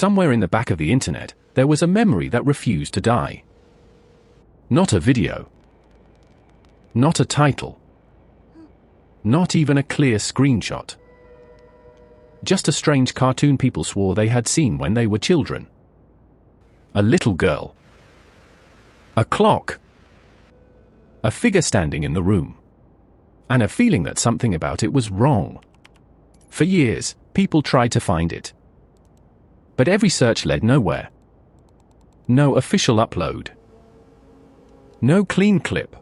Somewhere in the back of the internet, there was a memory that refused to die. Not a video. Not a title. Not even a clear screenshot. Just a strange cartoon people swore they had seen when they were children. A little girl. A clock. A figure standing in the room. And a feeling that something about it was wrong. For years, people tried to find it. But every search led nowhere. No official upload. No clean clip.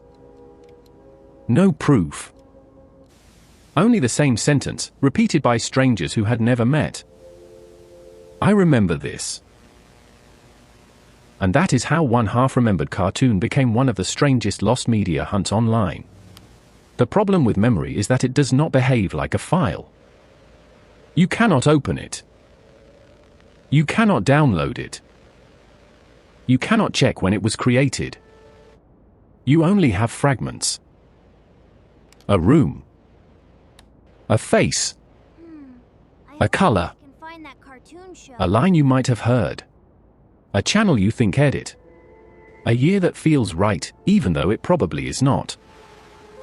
No proof. Only the same sentence, repeated by strangers who had never met. I remember this. And that is how one half-remembered cartoon became one of the strangest lost media hunts online. The problem with memory is that it does not behave like a file. You cannot open it. You cannot download it. You cannot check when it was created. You only have fragments. A room. A face. A color. A line you might have heard. A channel you think edit. A year that feels right, even though it probably is not.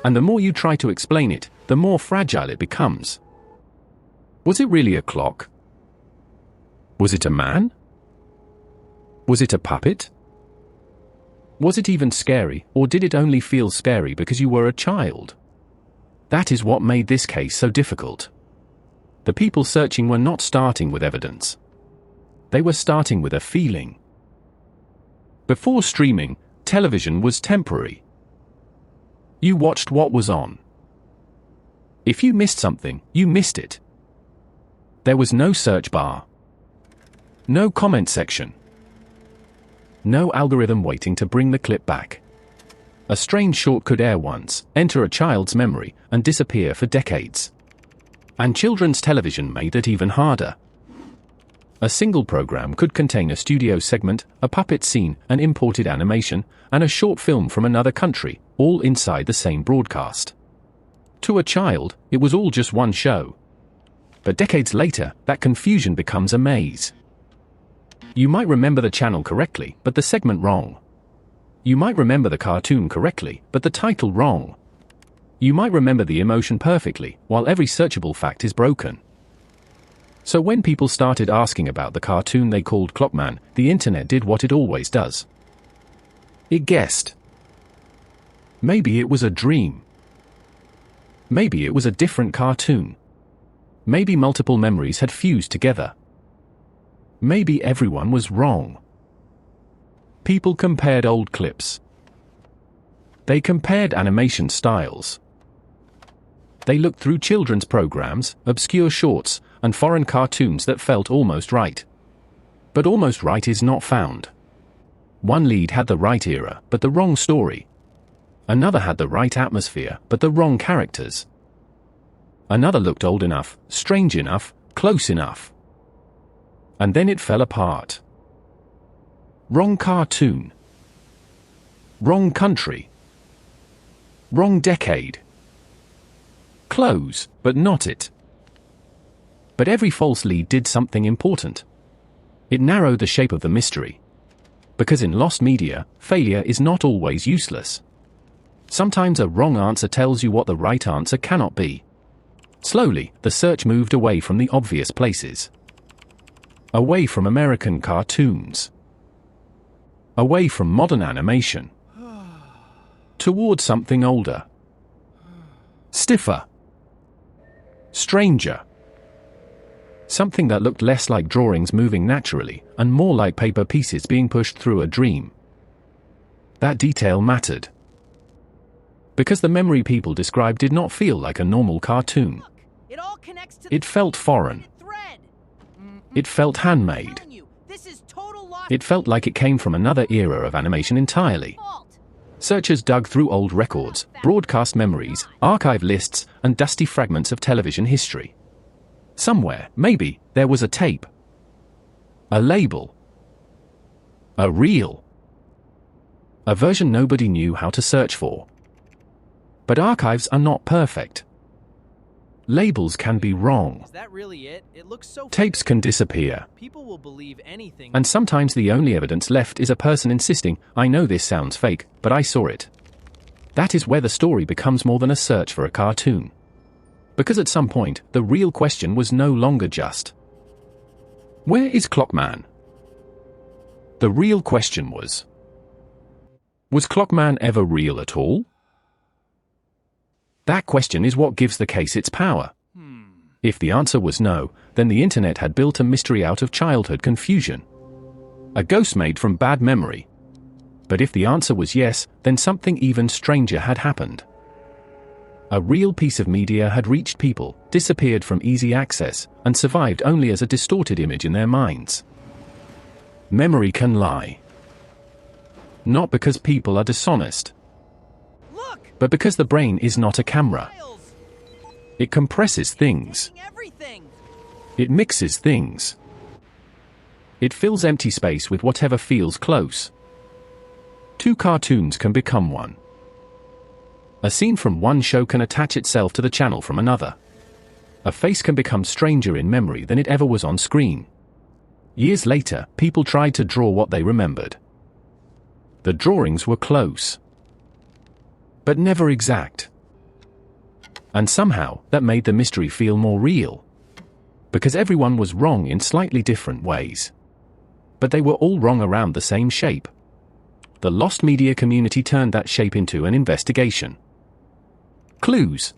And the more you try to explain it, the more fragile it becomes. Was it really a clock? Was it a man? Was it a puppet? Was it even scary, or did it only feel scary because you were a child? That is what made this case so difficult. The people searching were not starting with evidence. They were starting with a feeling. Before streaming, television was temporary. You watched what was on. If you missed something, you missed it. There was no search bar. No comment section. No algorithm waiting to bring the clip back. A strange short could air once, enter a child's memory, and disappear for decades. And children's television made it even harder. A single program could contain a studio segment, a puppet scene, an imported animation, and a short film from another country, all inside the same broadcast. To a child, it was all just one show. But decades later, that confusion becomes a maze. You might remember the channel correctly, but the segment wrong. You might remember the cartoon correctly, but the title wrong. You might remember the emotion perfectly, while every searchable fact is broken. So when people started asking about the cartoon they called Clockman, the internet did what it always does. It guessed. Maybe it was a dream. Maybe it was a different cartoon. Maybe multiple memories had fused together. Maybe everyone was wrong. People compared old clips. They compared animation styles. They looked through children's programs, obscure shorts, and foreign cartoons that felt almost right. But almost right is not found. One lead had the right era, but the wrong story. Another had the right atmosphere, but the wrong characters. Another looked old enough, strange enough, close enough. And then it fell apart. Wrong cartoon. Wrong country. Wrong decade. Close, but not it. But every false lead did something important. It narrowed the shape of the mystery. Because in lost media, failure is not always useless. Sometimes a wrong answer tells you what the right answer cannot be. Slowly, the search moved away from the obvious places. Away from American cartoons. Away from modern animation. Toward something older. Stiffer. Stranger. Something that looked less like drawings moving naturally, and more like paper pieces being pushed through a dream. That detail mattered. Because the memory people described did not feel like a normal cartoon. It felt foreign. It felt handmade. It felt like it came from another era of animation entirely. Searchers dug through old records, broadcast memories, archive lists, and dusty fragments of television history. Somewhere, maybe, there was a tape. A label. A reel. A version nobody knew how to search for. But archives are not perfect. Labels can be wrong. Is that really it? It looks so Tapes can disappear. People will believe anything. And sometimes the only evidence left is a person insisting, I know this sounds fake, but I saw it. That is where the story becomes more than a search for a cartoon. Because at some point, the real question was no longer just, where is Clockman? The real question was Clockman ever real at all? That question is what gives the case its power. If the answer was no, then the internet had built a mystery out of childhood confusion. A ghost made from bad memory. But if the answer was yes, then something even stranger had happened. A real piece of media had reached people, disappeared from easy access, and survived only as a distorted image in their minds. Memory can lie. Not because people are dishonest, but because the brain is not a camera. It compresses things. It mixes things. It fills empty space with whatever feels close. Two cartoons can become one. A scene from one show can attach itself to the channel from another. A face can become stranger in memory than it ever was on screen. Years later, people tried to draw what they remembered. The drawings were close, but never exact. And somehow, that made the mystery feel more real. Because everyone was wrong in slightly different ways. But they were all wrong around the same shape. The lost media community turned that shape into an investigation. Clues.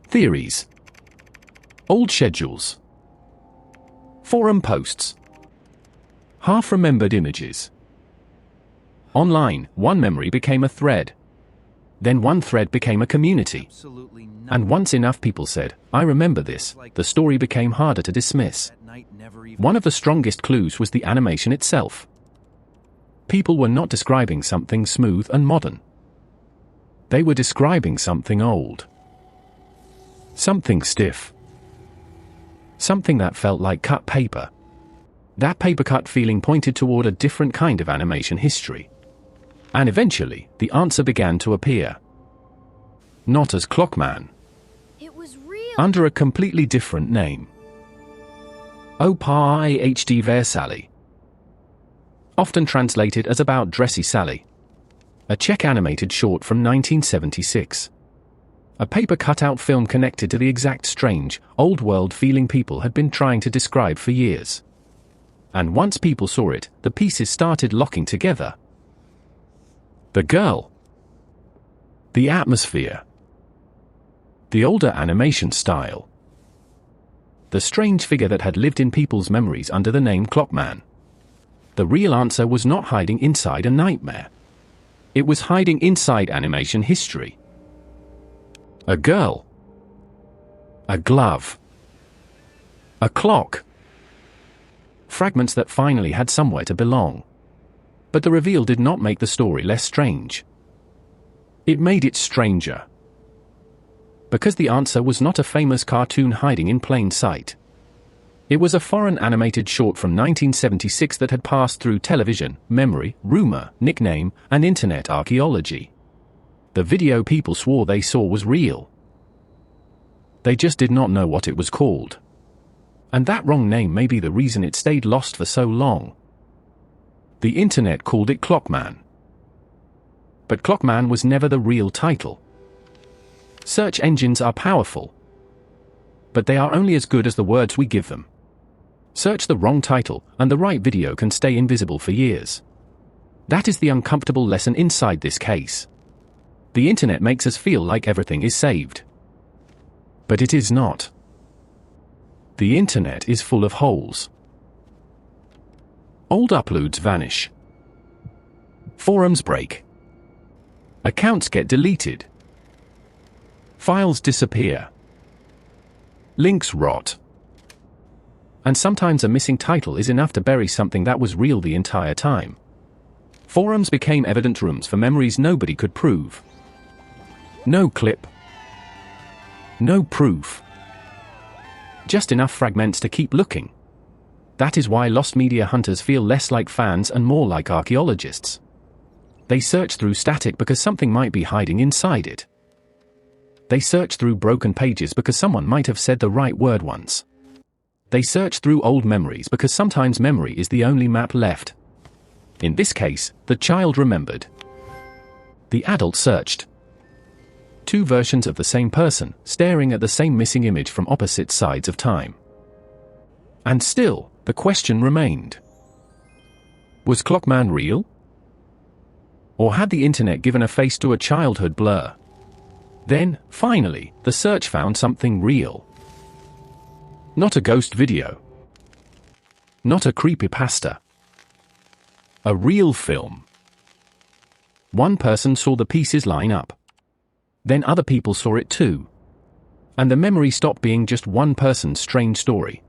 Theories. Old schedules. Forum posts. Half-remembered images. Online, one memory became a thread. Then one thread became a community. And once enough people said, I remember this, the story became harder to dismiss. One of the strongest clues was the animation itself. People were not describing something smooth and modern. They were describing something old. Something stiff. Something that felt like cut paper. That paper cut feeling pointed toward a different kind of animation history. And eventually, the answer began to appear. Not as Clockman. It was real. Under a completely different name. About Dressy Sally. Often translated as About Dressy Sally. A Czech animated short from 1976. A paper cutout film connected to the exact strange, old-world feeling people had been trying to describe for years. And once people saw it, the pieces started locking together. The girl. The atmosphere. The older animation style. The strange figure that had lived in people's memories under the name Clockman. The real answer was not hiding inside a nightmare. It was hiding inside animation history. A girl. A glove. A clock. Fragments that finally had somewhere to belong. But the reveal did not make the story less strange. It made it stranger. Because the answer was not a famous cartoon hiding in plain sight. It was a foreign animated short from 1976 that had passed through television, memory, rumor, nickname, and internet archaeology. The video people swore they saw was real. They just did not know what it was called. And that wrong name may be the reason it stayed lost for so long. The internet called it Clockman. But Clockman was never the real title. Search engines are powerful, but they are only as good as the words we give them. Search the wrong title, and the right video can stay invisible for years. That is the uncomfortable lesson inside this case. The internet makes us feel like everything is saved. But it is not. The internet is full of holes. Old uploads vanish. Forums break. Accounts get deleted. Files disappear. Links rot. And sometimes a missing title is enough to bury something that was real the entire time. Forums became evidence rooms for memories nobody could prove. No clip. No proof. Just enough fragments to keep looking. That is why lost media hunters feel less like fans and more like archaeologists. They search through static because something might be hiding inside it. They search through broken pages because someone might have said the right word once. They search through old memories because sometimes memory is the only map left. In this case, the child remembered. The adult searched. Two versions of the same person, staring at the same missing image from opposite sides of time. And still, the question remained. Was Clockman real? Or had the internet given a face to a childhood blur? Then, finally, the search found something real. Not a ghost video. Not a creepypasta. A real film. One person saw the pieces line up. Then other people saw it too. And the memory stopped being just one person's strange story.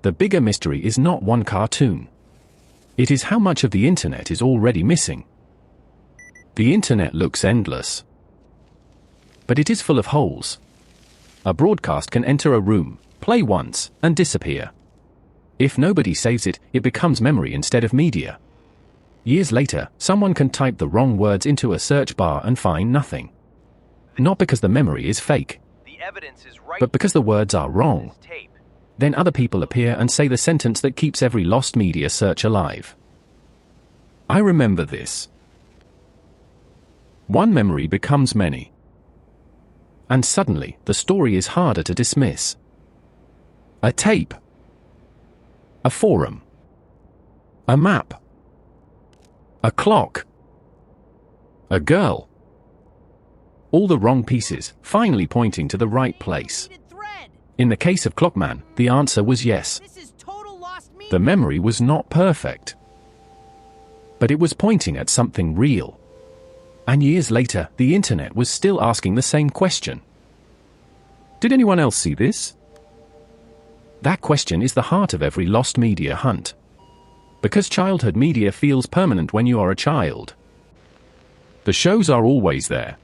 The bigger mystery is not one cartoon. It is how much of the internet is already missing. The internet looks endless. But it is full of holes. A broadcast can enter a room, play once, and disappear. If nobody saves it, it becomes memory instead of media. Years later, someone can type the wrong words into a search bar and find nothing. Not because the memory is fake, but because the words are wrong. Then other people appear and say the sentence that keeps every lost media search alive. I remember this. One memory becomes many. And suddenly, the story is harder to dismiss. A tape. A forum. A map. A clock. A girl. All the wrong pieces, finally pointing to the right place. In the case of Clockman, the answer was yes. The memory was not perfect. But it was pointing at something real. And years later, the internet was still asking the same question. Did anyone else see this? That question is the heart of every lost media hunt. Because childhood media feels permanent when you are a child. The shows are always there.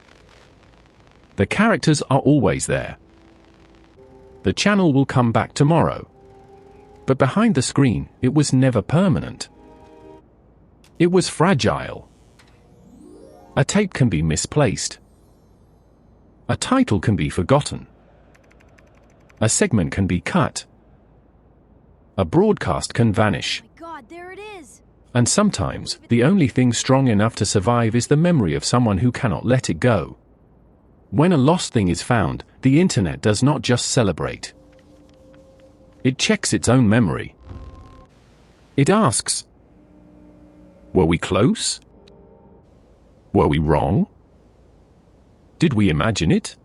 The characters are always there. The channel will come back tomorrow. But behind the screen, it was never permanent. It was fragile. A tape can be misplaced. A title can be forgotten. A segment can be cut. A broadcast can vanish. Oh my God, there it is. And sometimes, the only thing strong enough to survive is the memory of someone who cannot let it go. When a lost thing is found, the internet does not just celebrate. It checks its own memory. It asks, were we close? Were we wrong? Did we imagine it?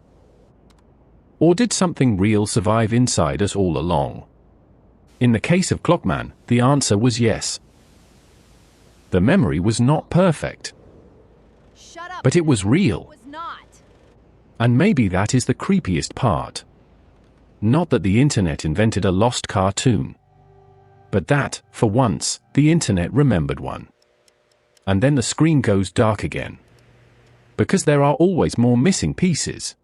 Or did something real survive inside us all along? In the case of Clockman, the answer was yes. The memory was not perfect. Shut up. But it was real. It was not. And maybe that is the creepiest part. Not that the internet invented a lost cartoon. But that, for once, the internet remembered one. And then the screen goes dark again. Because there are always more missing pieces.